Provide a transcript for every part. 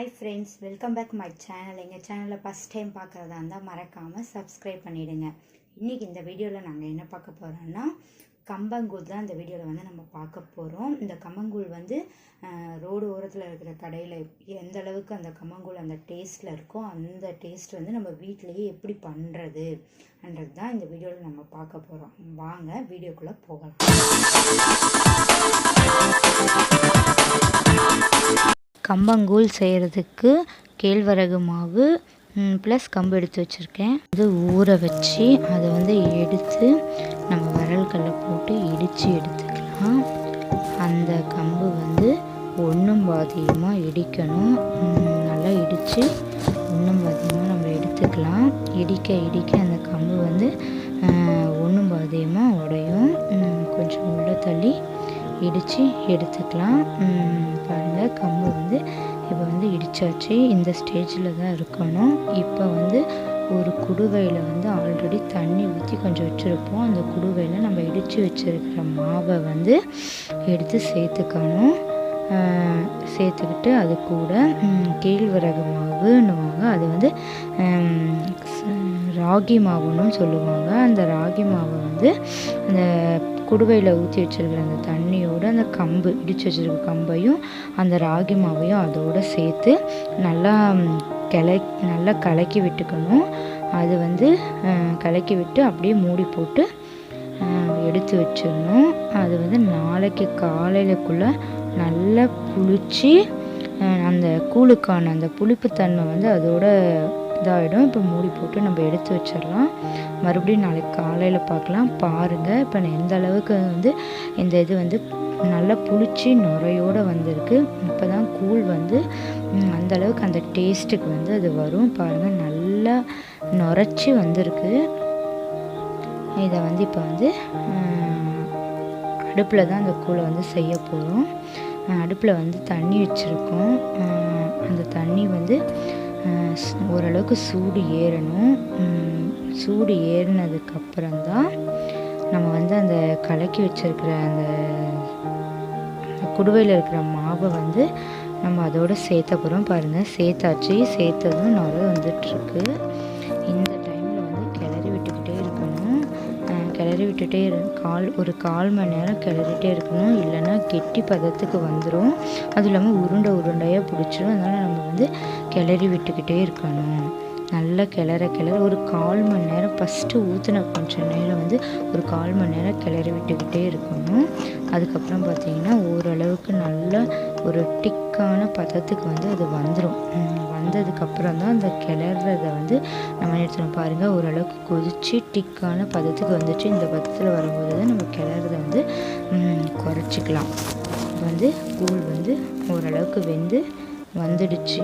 Hi friends, welcome back my channel. எங்கள் சேனலில் first time பார்க்குறதா இருந்தால் மறக்காமல் சப்ஸ்கிரைப் பண்ணிவிடுங்க. இன்றைக்கி இந்த வீடியோவில் நாங்கள் என்ன பார்க்க போகிறோன்னா கம்பங்கூழ் தான் இந்த வீடியோவில் வந்து நம்ம பார்க்க போகிறோம். இந்த கம்பங்கூழ் வந்து ரோடு ஓரத்தில் இருக்கிற கடையில் எந்த அளவுக்கு அந்த கம்பங்கூழ் அந்த டேஸ்ட்டில் இருக்கோ அந்த டேஸ்ட் வந்து நம்ம வீட்டிலையே எப்படி பண்ணுறதுன்றது தான் இந்த வீடியோவில் நம்ம பார்க்க போகிறோம். வாங்க வீடியோக்குள்ளே போகலாம். கம்பங்கூழ் செய்கிறதுக்கு கேழ்வரகு மாவு ப்ளஸ் கம்பு எடுத்து வச்சுருக்கேன். அது ஊற வச்சு அதை வந்து எடுத்து நம்ம விரல்கல்ல போட்டு இடித்து எடுத்துக்கலாம். அந்த கம்பு வந்து ஒன்றும் பாதியமாக இடிக்கணும். நல்லா இடித்து ஒன்றும் பாதியமாக நம்ம எடுத்துக்கலாம். இடிக்க அந்த கம்பு வந்து ஒன்றும் பாதியமாக உடையும். கொஞ்சம் உள்ள தள்ளி இடித்து எடுத்துக்கலாம். பாருங்கள், கம்பு வந்து இப்போ வந்து இடித்தாச்சு. இந்த ஸ்டேஜில் தான் இருக்கணும். இப்போ வந்து ஒரு குடுவையில் வந்து ஆல்ரெடி தண்ணி ஊற்றி கொஞ்சம் வச்சுருப்போம். அந்த குடுவையில் நம்ம இடித்து வச்சுருக்கிற மாவை வந்து எடுத்து சேர்த்துக்கணும். சேர்த்துக்கிட்டு அது கூட கேழ்வரகு மாவுன்னுவாங்க, அது வந்து ராகி மாவுன்னு சொல்லுவாங்க. அந்த ராகி மாவை வந்து அந்த குடுவையில் ஊற்றி வச்சுருக்கிற அந்த தண்ணியோடு அந்த கம்பு இடித்து வச்சுருக்க கம்பையும் அந்த ராகி மாவையும் அதோடு சேர்த்து நல்லா கலக்கி விட்டுக்கணும். அது வந்து கலக்கி விட்டு அப்படியே மூடி போட்டு எடுத்து வச்சிடணும். அது வந்து நாளைக்கு காலையிலக்குள்ளே நல்லா புளிச்சு அந்த கூழுக்கான அந்த புளிப்புத்தன்மை வந்து அதோட இதாகிடும். இப்போ மூடி போட்டு நம்ம எடுத்து வச்சிடலாம். மறுபடியும் நாளைக்கு காலையில் பார்க்கலாம். பாருங்கள், இப்போ எந்த அளவுக்கு வந்து இந்த இது வந்து நல்லா புளிச்சு நுரையோடு வந்திருக்கு. இப்போ தான் கூழ் வந்து அந்த அளவுக்கு அந்த டேஸ்ட்டுக்கு வந்து அது வரும். பாருங்கள், நல்லா நுரைச்சி வந்திருக்கு. இதை வந்து இப்போ வந்து அடுப்பில் தான் அந்த கூழை வந்து செய்ய போகிறோம். அடுப்பில் வந்து தண்ணி வச்சுருக்கோம். அந்த தண்ணி வந்து ஓரளவுக்கு சூடு ஏறணும். சூடு ஏறினதுக்கப்புறம்தான் நம்ம வந்து அந்த கலக்கி வச்சுருக்கிற அந்த குடுவையில் இருக்கிற மாவை வந்து நம்ம அதோடு சேர்த்த போகிறோம். பாருங்கள், சேர்த்தாச்சு. சேர்த்ததும் நுரை வந்துட்டுருக்கு. இந்த டைமில் வந்து கிளறி விட்டுக்கிட்டே இருக்கணும். கிளறி விட்டுட்டே ஒரு கால் மணி நேரம் கிளறிட்டே இருக்கணும். இல்லைன்னா கெட்டி பதத்துக்கு வந்துடும். அதுவும் இல்லாமல் உருண்டையாக பிடிச்சிடும். அதனால் நம்ம வந்து கிளறி விட்டுக்கிட்டே இருக்கணும். நல்லா கிளற ஒரு கால் மணி நேரம் ஃபஸ்ட்டு ஊற்றின கொஞ்சம் நேரம் வந்து ஒரு கால் மணி நேரம் கிளறி விட்டுக்கிட்டே இருக்கணும். அதுக்கப்புறம் பார்த்திங்கன்னா ஓரளவுக்கு நல்லா ஒரு டிக்கான பதத்துக்கு வந்து அது வந்துடும். வந்ததுக்கப்புறம் தான் அந்த கிளறதை வந்து நம்ம எடுத்துடும். பாருங்கள், ஓரளவுக்கு கொதித்து டிக்கான பதத்துக்கு வந்துச்சு. இந்த பதத்தில் வரும்போது தான் நம்ம கிளறதை வந்து குறைச்சிக்கலாம். வந்து கூழ் வந்து ஓரளவுக்கு வெந்து வந்துடுச்சு.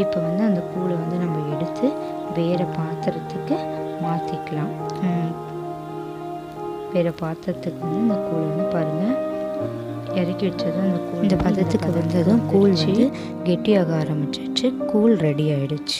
இப்போ வந்து அந்த கூழை வந்து நம்ம எடுத்து வேறு பாத்திரத்துக்கு மாற்றிக்கலாம். வேறு பாத்திரத்துக்கு வந்து இந்த கூழை வந்து பாருங்கள் இறக்கி வச்சதும் அந்த கூழ் இந்த பதத்துக்கு வந்ததும் கூழ் வந்து கெட்டியாக ஆரம்பிச்சிச்சு. கூழ் ரெடி ஆகிடுச்சு.